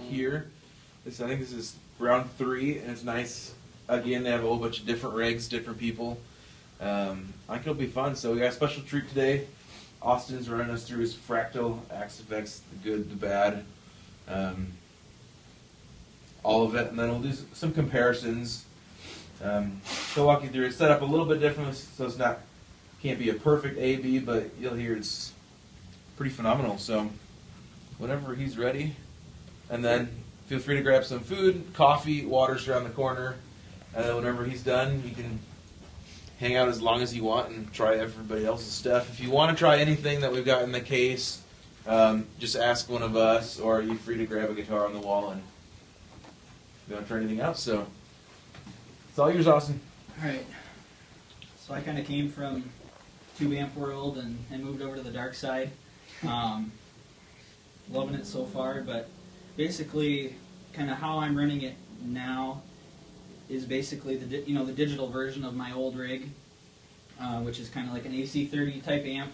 Here. I think this is round 3, and it's nice. Again, they have a whole bunch of different rigs, different people. I think it'll be fun. So we got a special treat today. Austin's running us through his Fractal Axe effects, the good, the bad, all of it, and then we'll do some comparisons. He'll walk you through it. Set up a little bit differently, so it's can't be a perfect A/B, but you'll hear it's pretty phenomenal. So whenever he's ready. And then feel free to grab some food, coffee, water's around the corner. And then whenever he's done, you can hang out as long as you want and try everybody else's stuff. If you want to try anything that we've got in the case, just ask one of us, or you're free to grab a guitar on the wall and if you want to try anything else. So it's all yours, Austin. All right. So I kind of came from tube amp world and moved over to the dark side. Loving it so far, but basically, kind of how I'm running it now is basically the digital version of my old rig, which is kind of like an AC30 type amp.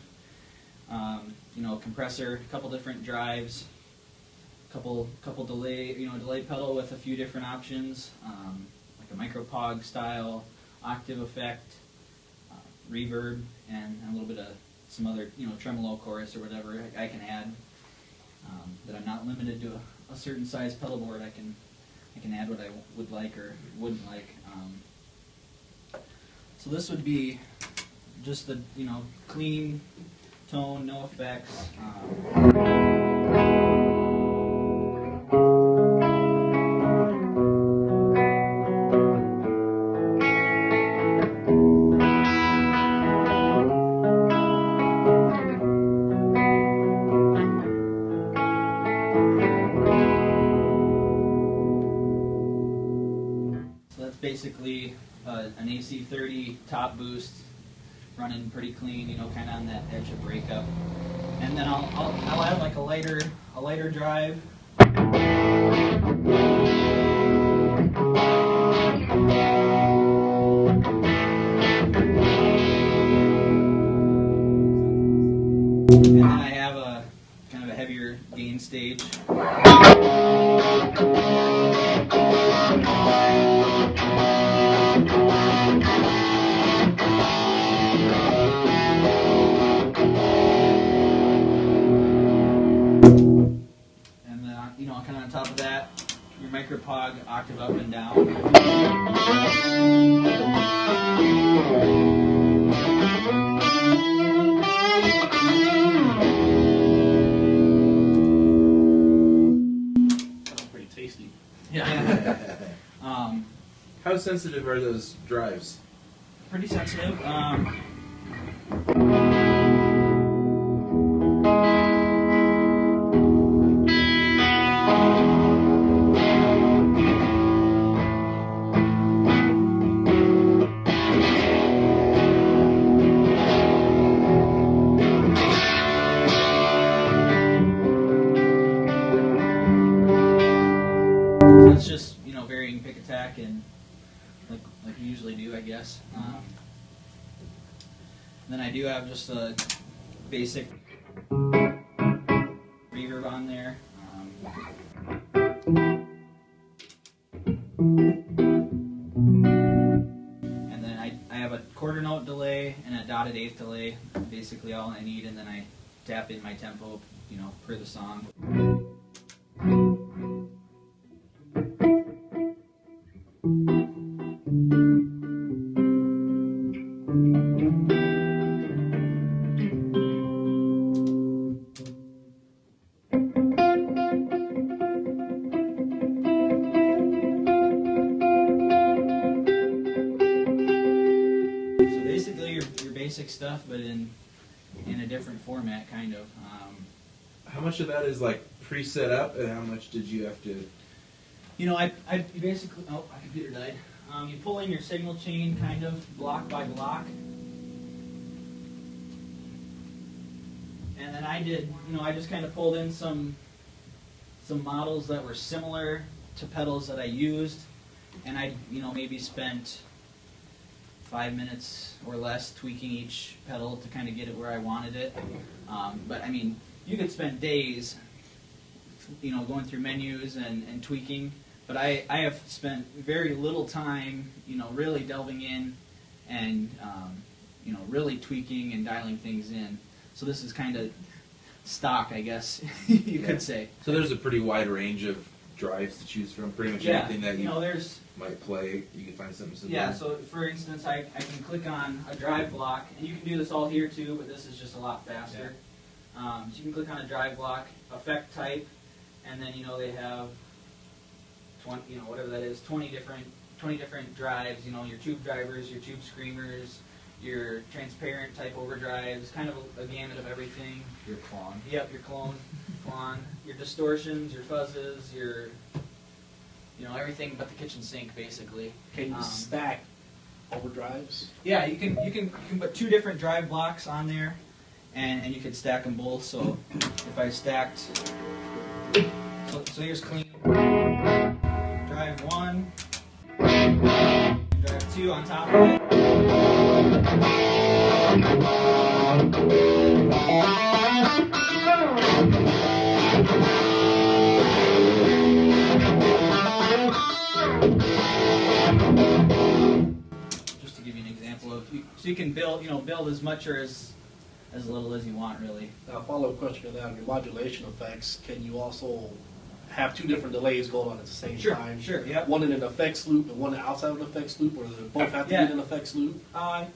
Compressor, a couple different drives, couple delay pedal with a few different options, like a micropog style octave effect, reverb, and a little bit of some other tremolo chorus or whatever I can add. That I'm not limited to a certain size pedal board. I can add what I would like or wouldn't like. So this would be just the clean tone, no effects. Basically an AC30 top boost running pretty clean, kind of on that edge of breakup. And then I'll add like a lighter drive. And then I have a kind of a heavier gain stage. Kind of on top of that, your micropog octave up and down. That's pretty tasty. Yeah. How sensitive are those drives? Pretty sensitive. It's just varying pick attack and like you usually do, I guess. Then I do have just a basic reverb on there. And then I have a quarter note delay and a dotted eighth delay, basically all I need, and then I tap in my tempo, per the song. Basic stuff, but in a different format, kind of. How much of that is like pre-set up, and how much did you have to? I basically. Oh, my computer died. You pull in your signal chain, kind of block by block, and then I did. I just kind of pulled in some models that were similar to pedals that I used, and I, maybe spent 5 minutes or less tweaking each pedal to kind of get it where I wanted it. But I mean, you could spend days, going through menus and tweaking. But I have spent very little time, really delving in and, really tweaking and dialing things in. So this is kind of stock, I guess you could say. So there's a pretty wide range of drives to choose from. Pretty much anything that you there's might play, you can find something similar. Yeah, so for instance, I can click on a drive block, and you can do this all here too, but this is just a lot faster. So you can click on a drive block, effect type, and then they have 20, whatever that is, 20 different drives. Your tube drivers, your tube screamers, your transparent type overdrives, kind of a gamut of everything. Your clone. Yep, your clone, your distortions, your fuzzes, your everything but the kitchen sink, basically. Can you stack overdrives? Yeah, you can put 2 different drive blocks on there, and you can stack them both. So if I stacked, so here's clean. Drive 1, drive 2 on top of it. Just to give you an example of, so you can build as much or as little as you want, really. Now, a follow-up question to that, on your modulation effects, can you also have 2 different delays going on at the same time? Sure, yep. One in an effects loop and one outside of an effects loop, or do they both have to be in an effects loop? I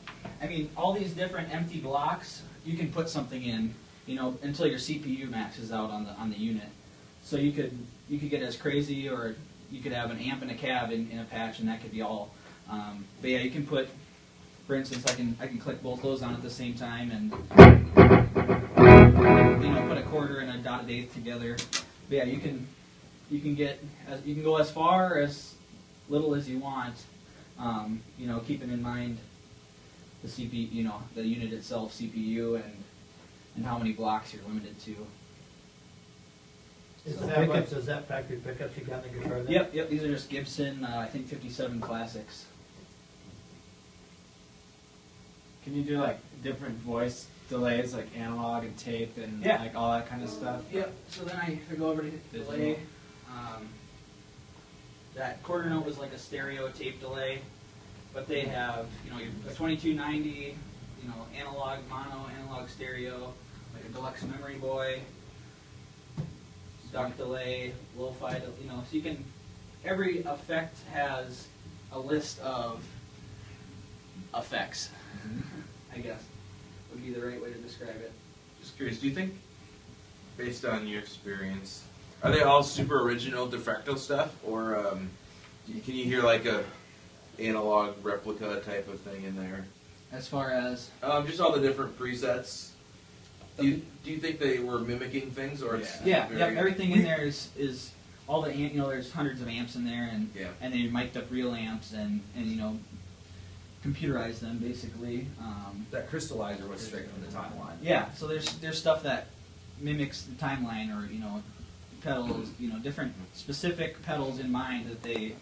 mean, all these different empty blocks, you can put something in, until your CPU maxes out on the unit. So you could get as crazy, or you could have an amp and a cab in a patch, and that could be all. But yeah, you can put, for instance, I can click both those on at the same time, and put a quarter and a dotted eighth together. But yeah, you can go as far or as little as you want. Keeping in mind the CPU, the unit itself, CPU, and how many blocks you're limited to. Is that factory pickups you got in the guitar then? Yep. These are just Gibson, I think 57 classics. Can you do like different voice delays, like analog and tape and Yeah. like all that kind of stuff? Yep. So then if I go over to delay, that quarter note was like a stereo tape delay, but they have a 2290, analog mono, analog stereo, like a deluxe memory boy, duck delay, lo-fi, so you can. Every effect has a list of effects. I guess would be the right way to describe it. Just curious, do you think, based on your experience, are they all super original de Fractal stuff, or can you hear like a analog replica type of thing in there? As far as Just all the different presets. Do you think they were mimicking things, or it's everything in there is all the amp. There's hundreds of amps in there, and they mic'd up real amps and computerized them basically. That crystallizer was straight from the timeline. Yeah, so there's stuff that mimics the timeline, or pedals, different specific pedals in mind that they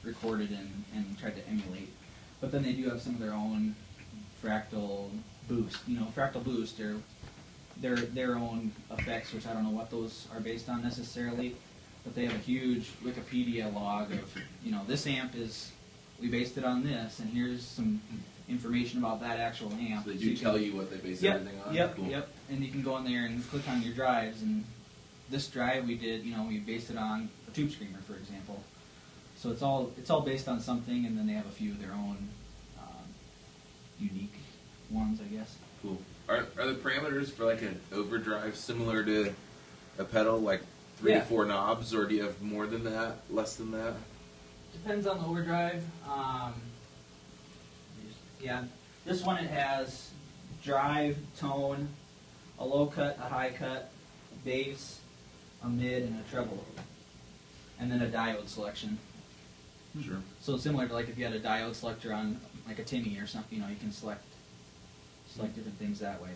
recorded and tried to emulate. But then they do have some of their own Fractal boost, Fractal boost, or their own effects, which I don't know what those are based on necessarily, but they have a huge Wikipedia log of, this amp we based it on this, and here's some information about that actual amp. So they do tell you what they base everything on? Yep, Cool. yep. And you can go in there and click on your drives, and this drive we did, we based it on a tube screamer, for example. So it's all based on something, and then they have a few of their own unique ones, I guess. Cool. Are the parameters for like an overdrive similar to a pedal, like 3 to 4 knobs, or do you have more than that, less than that? Depends on the overdrive. This one it has drive, tone, a low cut, a high cut, bass, a mid, and a treble, and then a diode selection. Sure. So it's similar to like if you had a diode selector on like a Timmy or something, you can select different things that way.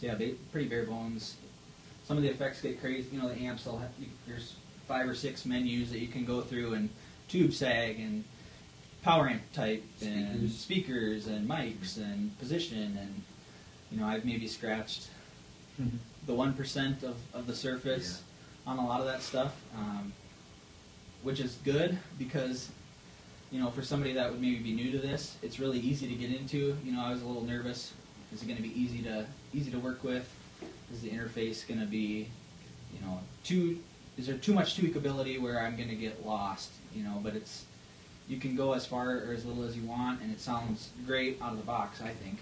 So yeah, pretty bare bones. Some of the effects get crazy. The amps there's 5 or 6 menus that you can go through and tube sag and power amp type and speakers and mics and position, and I've maybe scratched the 1% of the surface on a lot of that stuff, which is good because for somebody that would maybe be new to this, it's really easy to get into. I was a little nervous. Is it going to be easy to work with? Is the interface going to be, is there too much tweakability where I'm going to get lost? But you can go as far or as little as you want, and it sounds great out of the box, I think.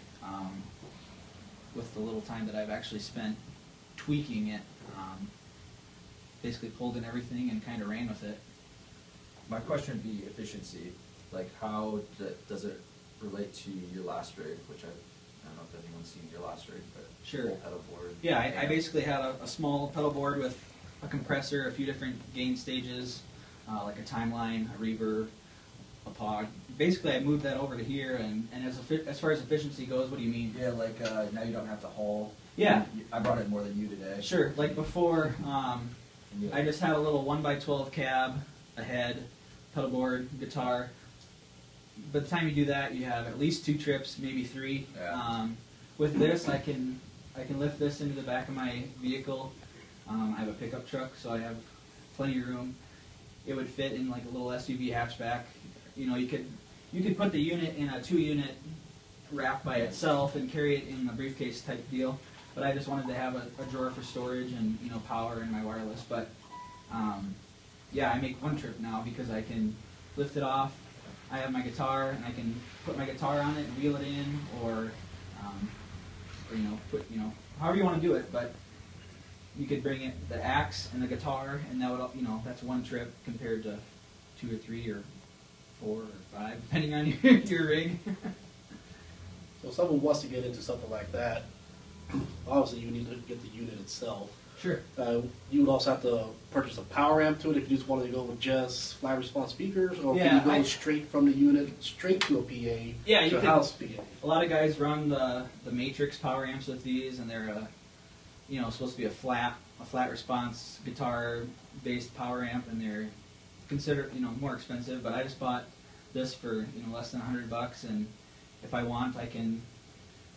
With the little time that I've actually spent tweaking it, basically pulled in everything and kind of ran with it. My question would be efficiency. Like, how does it relate to your last rig, which I don't know if anyone's seen your last rig, but Sure. full pedal board. Yeah, I basically had a small pedal board with a compressor, a few different gain stages, like a timeline, a reverb, a pog. Basically, I moved that over to here, and as far as efficiency goes, what do you mean? Yeah, like now you don't have to haul. Yeah. I brought it more than you today. Sure. Like before, I just had a little 1x12 cab, a head, pedal board, guitar. By the time you do that, you have at least 2 trips, maybe 3. Yeah. With this, I can lift this into the back of my vehicle. I have a pickup truck, so I have plenty of room. It would fit in like a little SUV hatchback. You could put the unit in a 2-unit rack by itself and carry it in a briefcase type deal. But I just wanted to have a drawer for storage and power and my wireless. But I make one trip now because I can lift it off. I have my guitar and I can put my guitar on it and wheel it in, or put however you want to do it. But you could bring it the axe and the guitar, and that would that's one trip compared to 2 or 3 or 4 or 5, depending on your rig. So if someone wants to get into something like that, obviously you need to get the unit itself. Sure. You would also have to purchase a power amp to it if you just wanted to go with just flat response speakers, or Yeah, can you go straight from the unit straight to a PA, Yeah, you to a could. house PA? A lot of guys run the Matrix power amps with these, and they're supposed to be a flat response guitar based power amp, and they're considered more expensive. But I just bought this for less than $100, and if I want, I can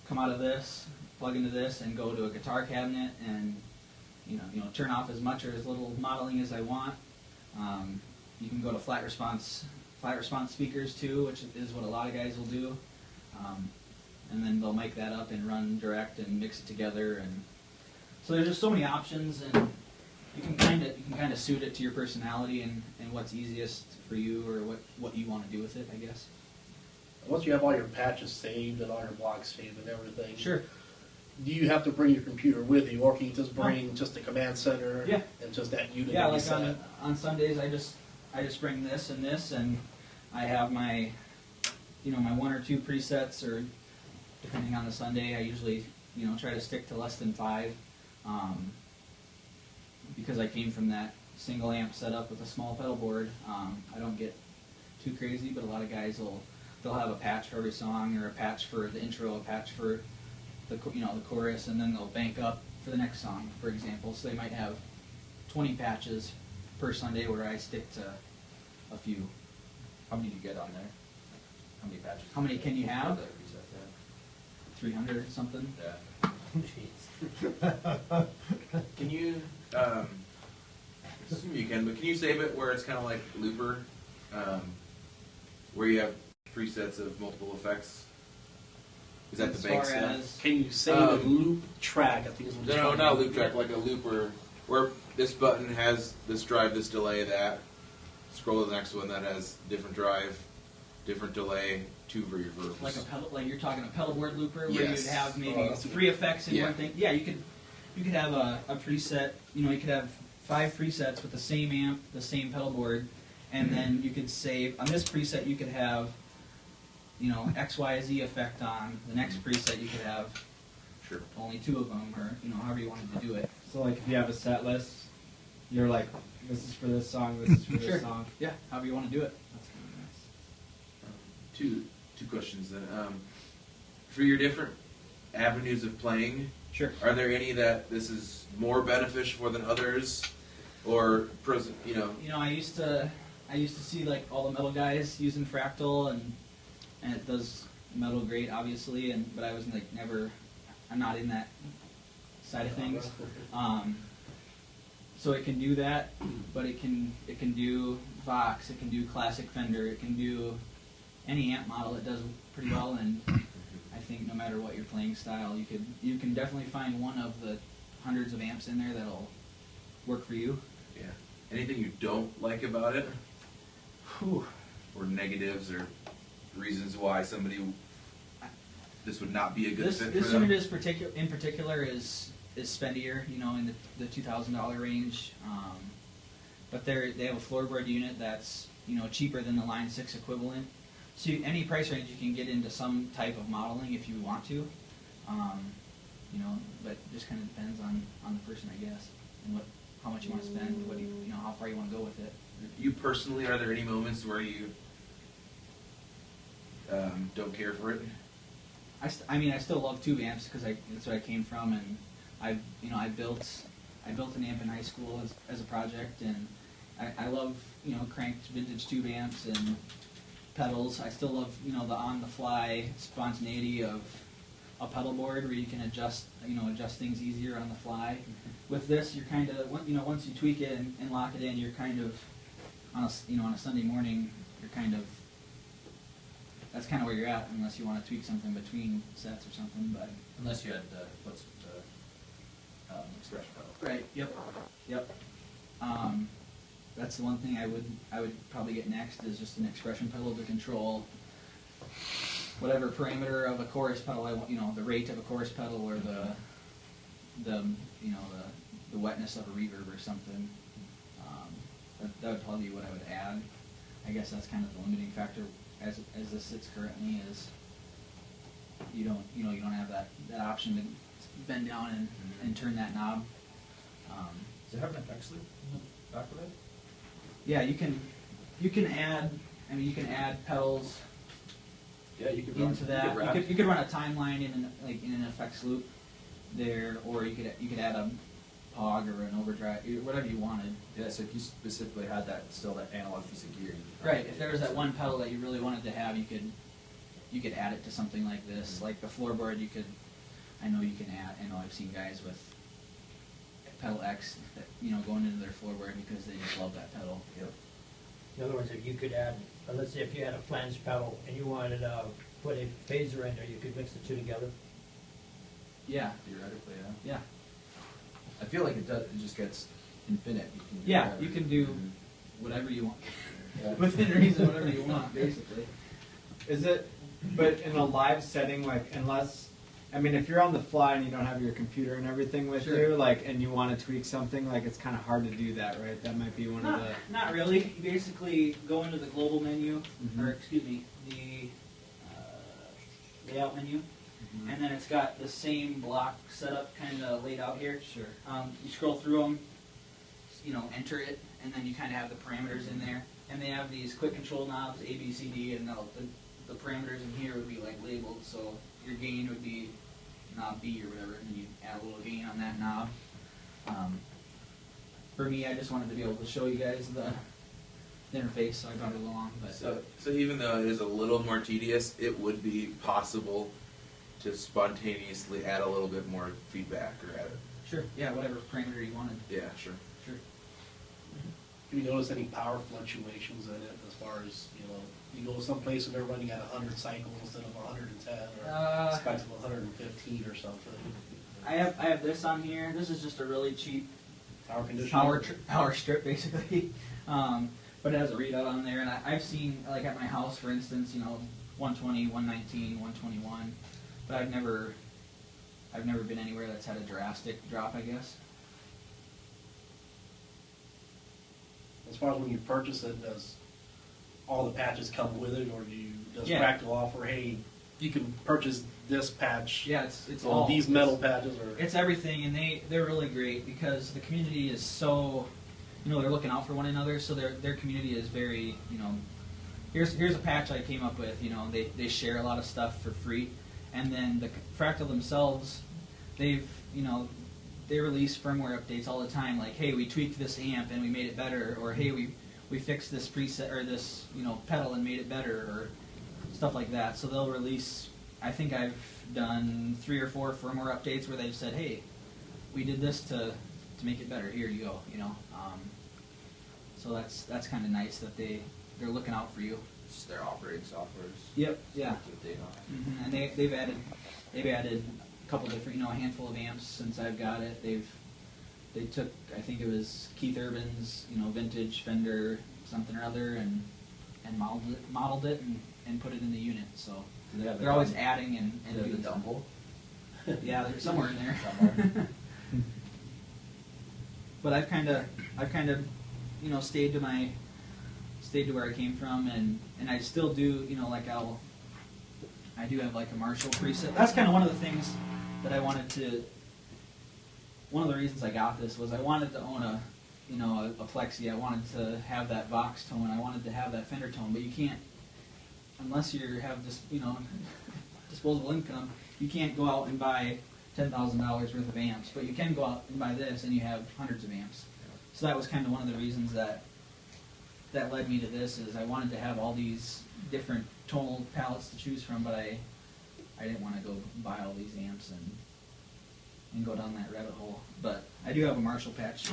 come out of this, plug into this, and go to a guitar cabinet and turn off as much or as little modeling as I want. You can go to flat response speakers too, which is what a lot of guys will do. And then they'll mic that up and run direct and mix it together. And so there's just so many options, and you can kind of suit it to your personality and what's easiest for you, or what you want to do with it, I guess. Once you have all your patches saved and all your blocks saved and everything, Sure. do you have to bring your computer with you, or can you just bring just the command center Yeah. and just that unit Yeah, that you like set? on Sundays, I just bring this, and I have my my 1 or 2 presets, or depending on the Sunday, I usually try to stick to less than 5, because I came from that single amp setup with a small pedal board. I don't get too crazy, but a lot of guys they'll have a patch for every song, or a patch for the intro, a patch for the chorus, and then they'll bank up for the next song, for example. So they might have 20 patches per Sunday, where I stick to a few. How many do you get on there? How many patches? How many can you have? That reset that. 300 or something. Yeah. Can you, I assume you can, but can you save it where it's kind of like Looper, where you have presets of multiple effects? Is that As the bank far stuff? as Can you save a loop track? I think is what you're No, trying not to a loop track, like a looper, where this button has this drive, this delay, that. Scroll to the next one that has different drive, different delay, 2 reverbs. like a pedal, like you're talking a pedal board looper, where Yes. you'd have maybe Oh, that's a good 3 effects in Yeah. one thing. Yeah, you could have a preset. You could have 5 presets with the same amp, the same pedal board, and then you could save on this preset. You could have X, Y, Z effect on the next preset. You could have Sure. only 2 of them, or however you wanted to do it. So like if you have a set list, you're like, this is for this song, this is for Sure. this song. Yeah, however you want to do it. That's kind of nice. Two questions then. For your different avenues of playing, Sure. are there any that this is more beneficial for than others, or I used to I used to see like all the metal guys using Fractal, and it does metal great, obviously, but I was like never, I'm not in that side of things. So it can do that, but it can do Vox, it can do classic Fender, it can do any amp model. It does pretty well, and I think no matter what your playing style, you can definitely find one of the hundreds of amps in there that'll work for you. Yeah. Anything you don't like about it, Whew. or negatives, or reasons why this would not be a good fit for This them? unit is in particular is spendier, you know, in the $2,000 range. But they have a floorboard unit that's, you know, cheaper than the Line 6 equivalent. So any price range you can get into some type of modeling if you want to. You know, but it just kind of depends on the person, I guess, and how much you want to spend, you know, how far you want to go with it. You personally, are there any moments where you don't care for it? I mean, I still love tube amps because that's what I came from, and I built an amp in high school as a project, and I love, you know, cranked vintage tube amps and pedals. I still love, you know, the on-the-fly spontaneity of a pedal board where you can adjust things easier on the fly. With this, you're kind of, you know, once you tweak it and lock it in, you're kind of on a Sunday morning, you're kind of, that's kind of where you're at, unless you want to tweak something between sets or something. But Unless you had the expression pedal. right, yep. That's the one thing I would probably get next is just an expression pedal to control whatever parameter of a chorus pedal I want, you know, the rate of a chorus pedal or the wetness of a reverb or something. That would probably be what I would add. I guess that's kind of the limiting factor as this sits currently is you don't have that option to bend down and turn that knob. Does it have an effects loop in the back of it? Yeah, you can add pedals Yeah, you could into that. You could run a timeline in an effects loop there, or you could add a POG or an overdrive, whatever you wanted. Yeah, so if you specifically had that analog piece of gear. Right. If there was that one pedal that you really wanted to have, you could add it to something like this. Like the floorboard, I know I've seen guys with pedal X that, you know, going into their floorboard because they just love that pedal. Yep. In other words, if you could add, let's say if you had a flange pedal and you wanted to put a phaser in there, you could mix the two together. Yeah. Theoretically, yeah. Yeah. I feel like it just gets infinite. You can do whatever you want. Yeah. Within reason, whatever you want, basically. Is it, but in a live setting, like, unless, I mean, if you're on the fly and you don't have your computer and everything with Sure. you, like, and you want to tweak something, like, it's kind of hard to do that, right? That might be one of the... Not really. You basically go into the global menu, Mhm. or excuse me, the layout menu, and then it's got the same block setup kind of laid out here. Sure. You scroll through them, you know, enter it, and then you kind of have the parameters in there. And they have these quick control knobs, A, B, C, D, and the parameters in here would be like labeled. So your gain would be knob B or whatever, and you add a little gain on that knob. For me, I just wanted to be able to show you guys the interface, so I brought it along. But So even though it is a little more tedious, it would be possible to spontaneously add a little bit more feedback or add it. sure, yeah, whatever parameter you wanted. Yeah, sure. Sure. Have you noticed any power fluctuations in it as far as, you know, you go someplace and they're running at 100 cycles instead of 110 or spikes of 115 or something? I have this on here. This is just a really cheap Power conditioning? power strip, basically. But it has a readout on there, and I've seen, like at my house, for instance, you know, 120, 119, 121. But I've never been anywhere that's had a drastic drop, I guess. As far as when you purchase it, does all the patches come with it, or does Yeah. Fractal offer, hey, you can purchase this patch, Yeah, it's or all these metal patches, or It's everything, and they're really great because the community is so, you know, they're looking out for one another. So their community is very, you know, here's a patch I came up with. You know, they share a lot of stuff for free, and then the Fractal themselves, they release firmware updates all the time. Like, hey, we tweaked this amp and we made it better, or hey, we we fixed this preset or this pedal and made it better or stuff like that. So they'll release. I think I've done 3 or 4 firmware updates where they've said, "Hey, we did this to make it better. Here you go." So that's kind of nice that they're looking out for you. Just their operating software. Yep. Yeah. Keep the data on it. And they've added a couple different, a handful of amps since I've got it. They took, I think it was Keith Urban's, vintage Fender something or other, and modeled it and put it in the unit. So Do they have they're always adding and the doing dump hole? Yeah, there's somewhere in there. Somewhere. But I've kind of stayed to where I came from, and I still do, I do have like a Marshall preset. That's kind of one of the things that I wanted to. One of the reasons I got this was I wanted to own a Plexi. I wanted to have that Vox tone. I wanted to have that Fender tone, but you can't unless you have this, disposable income. You can't go out and buy $10,000 worth of amps, but you can go out and buy this, and you have hundreds of amps. So that was kind of one of the reasons that led me to this. Is I wanted to have all these different tonal palettes to choose from, but I didn't want to go buy all these amps and go down that rabbit hole. But I do have a Marshall patch.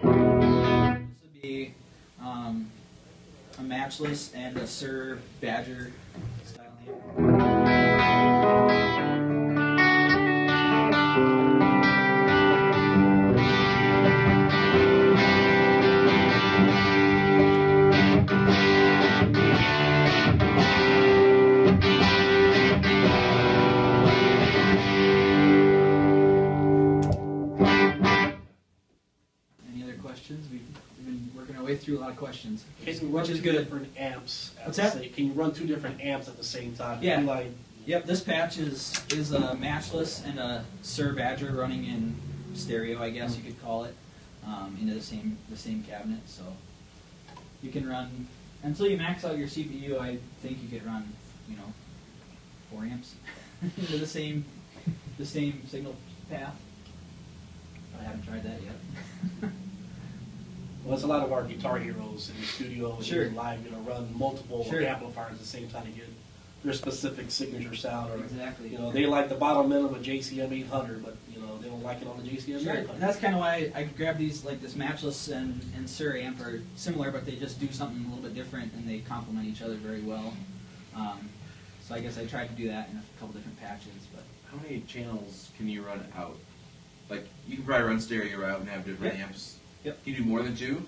This would be a matchless and a Sir Badger style amp. Any other questions? We've been working our way through a lot of questions, Can you run which is two good. different amps at What's the that? same? Can you run 2 different amps at the same time? Yeah. Like, Yep, this patch is a matchless and a Sir Badger running in stereo, I guess you could call it, into the same cabinet. So you can run until you max out your CPU. I think you could run, 4 amps into the same signal path. But I haven't tried that yet. well, it's a lot of our guitar heroes in the studio and Sure. even live, run multiple Sure. amplifiers at the same time to get their specific signature sound. Or Exactly. they like the bottom end of a JCM 800, but they don't like it on the JCM Sure. 900. And that's kind of why I grabbed these, like this matchless and Sir amp are similar, but they just do something a little bit different, and they complement each other very well. So I guess I tried to do that in a couple different patches. But How many channels can you run out? Like, you can probably run stereo out and have different Yep. amps. Yep. Can you do more than 2?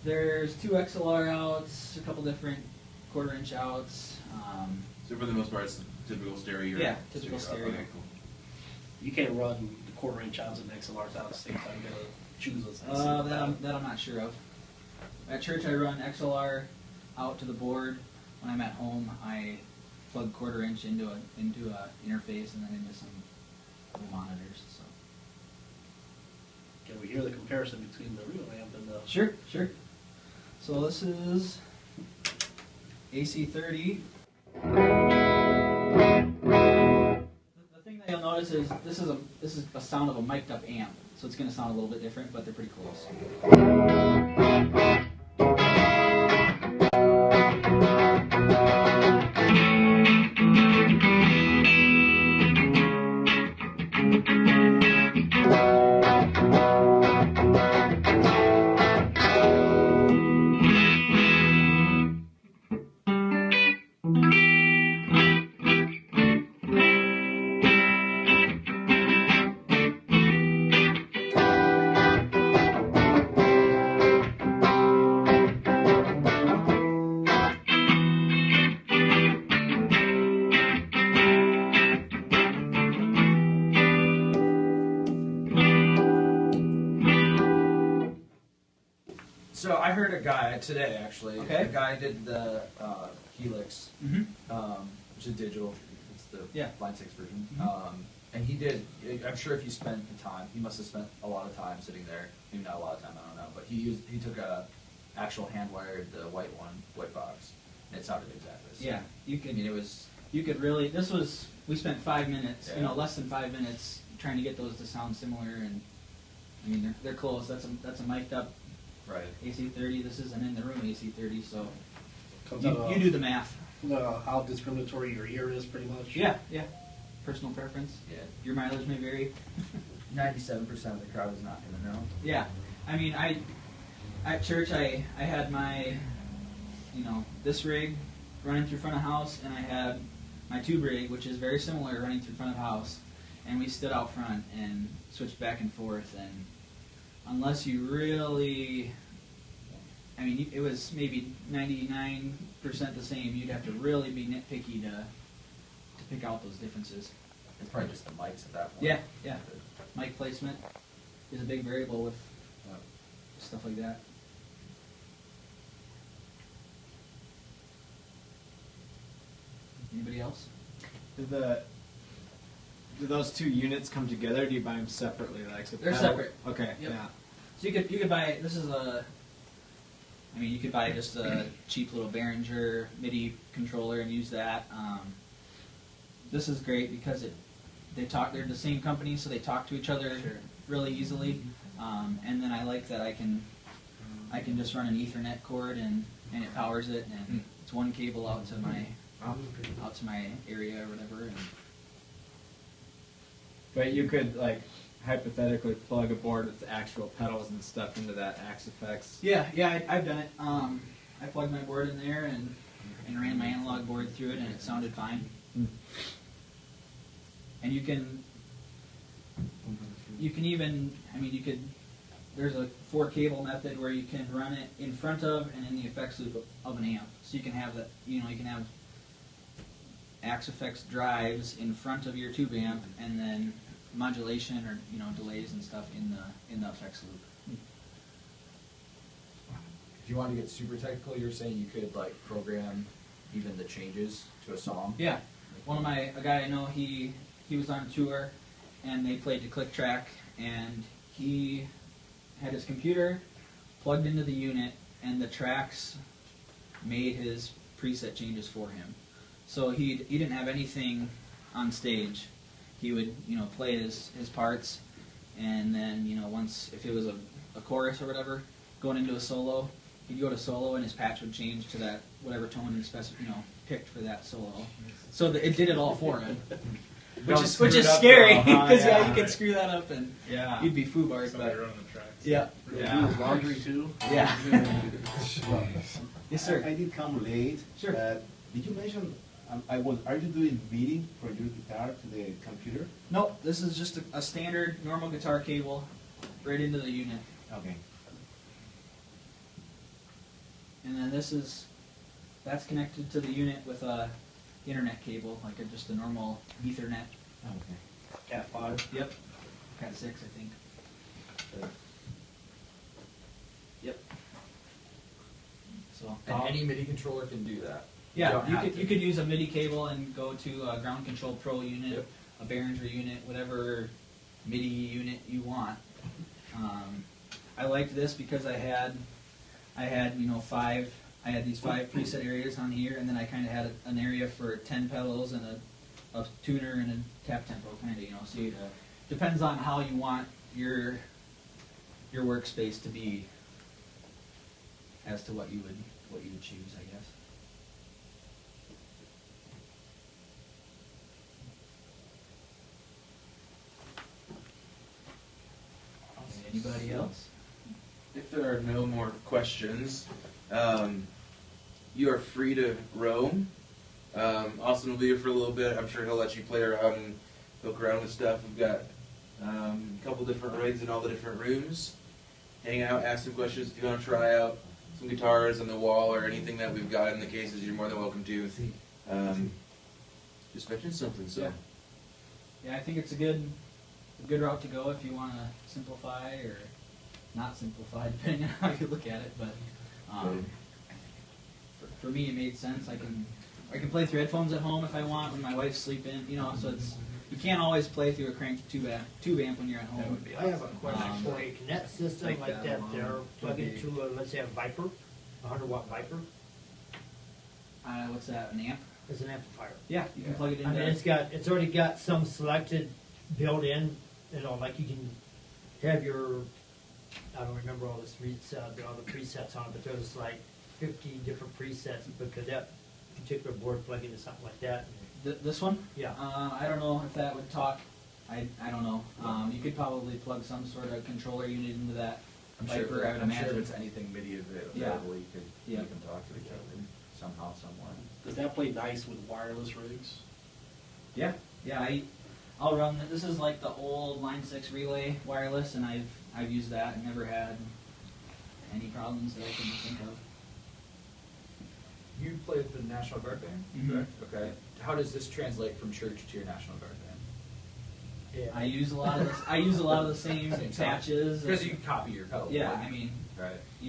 there's 2 XLR outs, a couple different 1/4-inch outs. So for the most part, it's typical stereo. Yeah, typical stereo. Okay, cool. You can't run the 1/4-inch outs and XLRs out at the same time. You gotta choose those. That I'm not sure of. At church, I run XLR out to the board. When I'm at home, I plug 1/4-inch into a interface and then into some little monitors. So Can we hear the comparison between the real amp and the? sure. So this is AC30. The thing that you'll notice is this is a sound of a mic'd up amp, so it's going to sound a little bit different, but they're pretty close. So I heard a guy today, actually. Okay. A guy did the Helix, Mm-hmm. which is digital. It's the Yeah. Line 6 version. Mhm. And he did, I'm sure if you spent the time, he must have spent a lot of time sitting there maybe not a lot of time, I don't know. But he took a actual hand wired the white box, and it sounded exactly the same. Yeah, you could. I mean, it was. You could really. We spent 5 minutes. Yeah. Less than 5 minutes trying to get those to sound similar, and I mean they're close. That's a mic'd up Right. AC30. This isn't in the room AC30, so Comes out you do the math. how discriminatory your ear is, pretty much. Yeah. Personal preference. Yeah. Your mileage may vary. 97% of the crowd is not going to know. Yeah, I mean, at church I had my, this rig running through front of house, and I had my tube rig, which is very similar, running through front of house, and we stood out front and switched back and forth, and unless you really, I mean, it was maybe 99% the same, you'd have to really be nitpicky to pick out those differences. It's probably just the mics at that point. Yeah. Mic placement is a big variable with stuff like that. Anybody else? Do those two units come together? Or do you buy them separately? Like so They're pedal- separate. Okay. Yep. Yeah. So you could buy, you could buy just a cheap little Behringer MIDI controller and use that. This is great because they're the same company, so they talk to each other really easily. And then I like that I can just run an Ethernet cord and it powers it, and it's one cable out to my area or whatever. And But you could hypothetically plug a board with the actual pedals and stuff into that Axe Effects. yeah, I've done it. I plugged my board in there and ran my analog board through it, and it sounded fine. And you can even, there's a 4-cable method where you can run it in front of and in the effects loop of an amp. So you can have that, you can have Axe Effects drives in front of your tube amp, and then modulation or delays and stuff in the effects loop. If you want to get super technical, you're saying you could program even the changes to a song? Yeah, a guy I know, he was on tour, and they played to click track, and he had his computer plugged into the unit, and the tracks made his preset changes for him. So he didn't have anything on stage. He would play his parts, and then once, if it was a chorus or whatever, going into a solo, he'd go to solo and his patch would change to that whatever tone he picked for that solo. So it did it all for him, which is scary because you could screw that up and you'd be foobarred. Somebody running the tracks. Yeah. Do his laundry too. Yeah. Yes, sir. I did come late. Sure. Did you mention? Are you doing MIDI for your guitar to the computer? Nope. This is just a standard normal guitar cable right into the unit, Okay. and then that's connected to the unit with a internet cable, just a normal Ethernet. Okay. Cat 5. Yep. Cat 6, I think. Yep. So And any MIDI controller can do that. yeah, don't have to. you could use a MIDI cable and go to a ground control pro unit, Yep. a Behringer unit, whatever MIDI unit you want. I liked this because I had these 5 preset areas on here, and then I kind of had an area for 10 pedals and a tuner and a tap tempo kind of, so it depends on how you want your workspace to be as to what you would choose, I guess. Anybody else? If there are no more questions, you are free to roam. Austin will be here for a little bit. I'm sure he'll let you play around and poke around with stuff. We've got a couple different rigs in all the different rooms. Hang out, ask some questions. If you want to try out some guitars on the wall or anything that we've got in the cases, you're more than welcome to. Just mention something. So. Yeah, I think it's a good route to go if you want to simplify or not simplify, depending on how you look at it. But for me, it made sense. I can play through headphones at home if I want when my wife's sleeping. So you can't always play through a cranked tube amp when you're at home. I have a question for you. Can that system Make like that that alone there plug would be- into, let's say a Viper, a 100-watt Viper? What's that? An amp? As an amplifier. Yeah, you can plug it in. I mean, it's already got some selected built in, you know, like you can have your, I don't remember all all the presets on it, but there's like 50 different presets, but could that particular board plug into something like that? This one? Yeah. I don't know if that would talk. I don't know. You could probably plug some sort of controller unit into that I'm Viper, sure, I would I'm sure imagine. if it's anything MIDI available, Yeah. you can talk to each other somehow, somewhere. Does that play nice with wireless rigs? Yeah, yeah. I'll run. This is like the old Line 6 relay wireless, and I've used that and never had any problems that I can think of. You play with the National Guard Band, Mhm. correct? Okay. How does this translate from church to your National Guard Band? Yeah. I use a lot of this. I use a lot of the same patches. Because you can copy your pedal Yeah, board. I mean, Right. do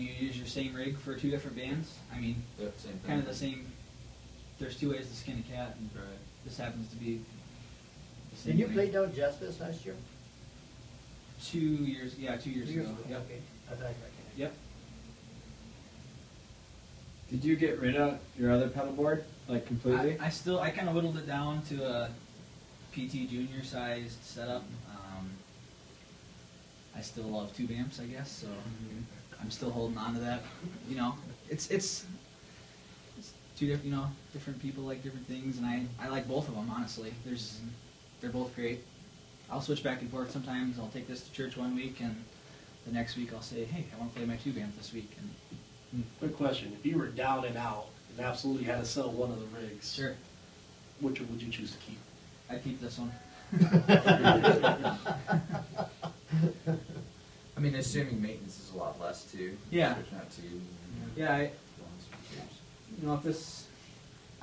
you use your same rig for two different bands? I mean, Yep, same thing. kind of the same. There's two ways to skin a cat, and Right. this happens to be the same. Did you thing. play down Jazz Fest last year? 2 years? Yeah, 2 years ago. Yep. Okay. I thought I recognized. Yep. Did you get rid of your other pedal board, like completely? I kind of whittled it down to a PT Junior sized setup. I still love tube amps, I guess, so I'm still holding on to that. You know, it's two different, you know, different people like different things, and I like both of them, honestly. They're both great. I'll switch back and forth sometimes. I'll take this to church one week, and the next week I'll say, hey, I want to play my tube amp this week. And Quick question, if you were down and out and absolutely had to sell one of the rigs, sure, which one would you choose to keep? I'd keep this one. I mean, assuming maintenance is a lot less too. Yeah. Switching out to. Yeah, you know, if this,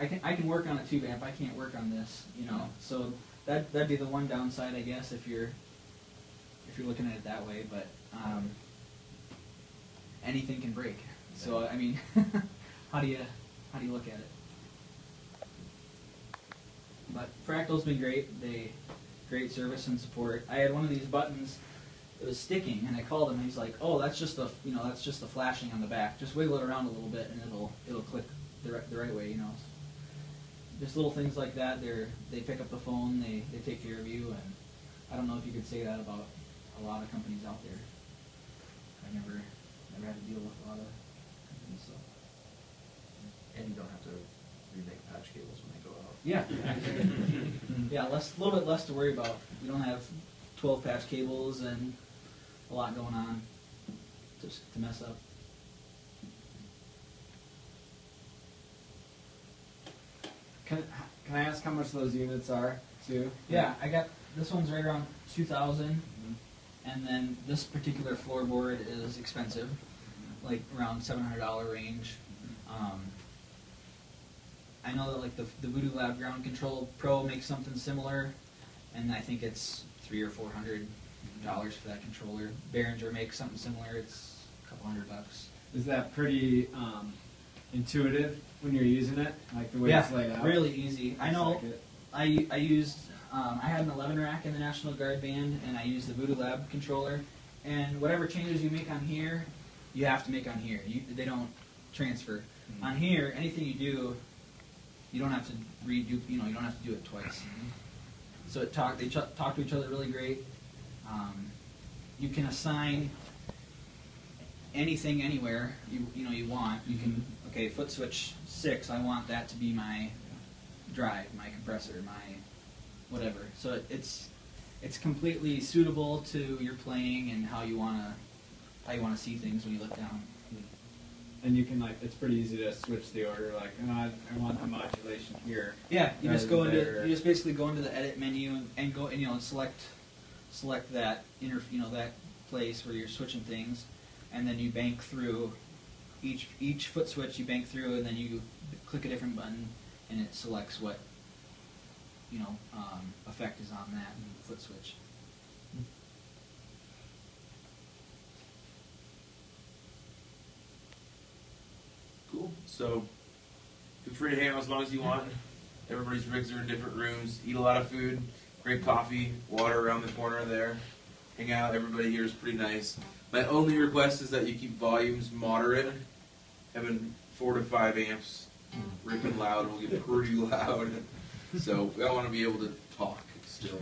I can work on a tube amp. I can't work on this, you know. So that'd be the one downside, I guess, if you're looking at it that way. But anything can break. So I mean, how do you look at it? But Fractal's been great. Great service and support. I had one of these buttons. It was sticking, and I called him, and he's like, "Oh, that's just the flashing on the back. Just wiggle it around a little bit, and it'll click the right way, you know." Just little things like that. They pick up the phone, they take care of you, and I don't know if you could say that about a lot of companies out there. I never had to deal with a lot of companies, so. And you don't have to remake patch cables when they go out. Yeah. Yeah, a little bit less to worry about. You don't have 12 patch cables and a lot going on to mess up. Can I ask how much those units are too? Yeah, I got this one's right around 2,000, and then this particular floorboard is expensive, like around $700 range. I know that like the Voodoo Lab Ground Control Pro makes something similar, and I think it's $300 or $400 for that controller. Behringer makes something similar. It's a couple $100. Is that pretty intuitive when you're using it, like the way it's laid out? Really easy. I know. Like it. I used. I had an 11 rack in the National Guard Band, and I used the Voodoo Lab controller. And whatever changes you make on here, you have to make on here. They don't transfer. On here, anything you do, you don't have to redo. You don't have to do it twice. So they talk to each other really great. You can assign anything anywhere you want. You can foot switch 6. I want that to be my drive, my compressor, my whatever. So it's completely suitable to your playing and how you wanna see things when you look down. And you can it's pretty easy to switch the order. Like, I want the modulation here. Yeah, you just rather go than into there. you just basically go into the edit menu and go and select that that place where you're switching things, and then you bank through each foot switch. You bank through, and then you click a different button, and it selects what effect is on that foot switch. Cool. So feel free to hang out as long as you want. Everybody's rigs are in different rooms. Eat a lot of food. Great coffee, water around the corner there. Hang out. Everybody here is pretty nice. My only request is that you keep volumes moderate. Having 4 to 5 amps, ripping loud will get pretty loud. So I want to be able to talk still.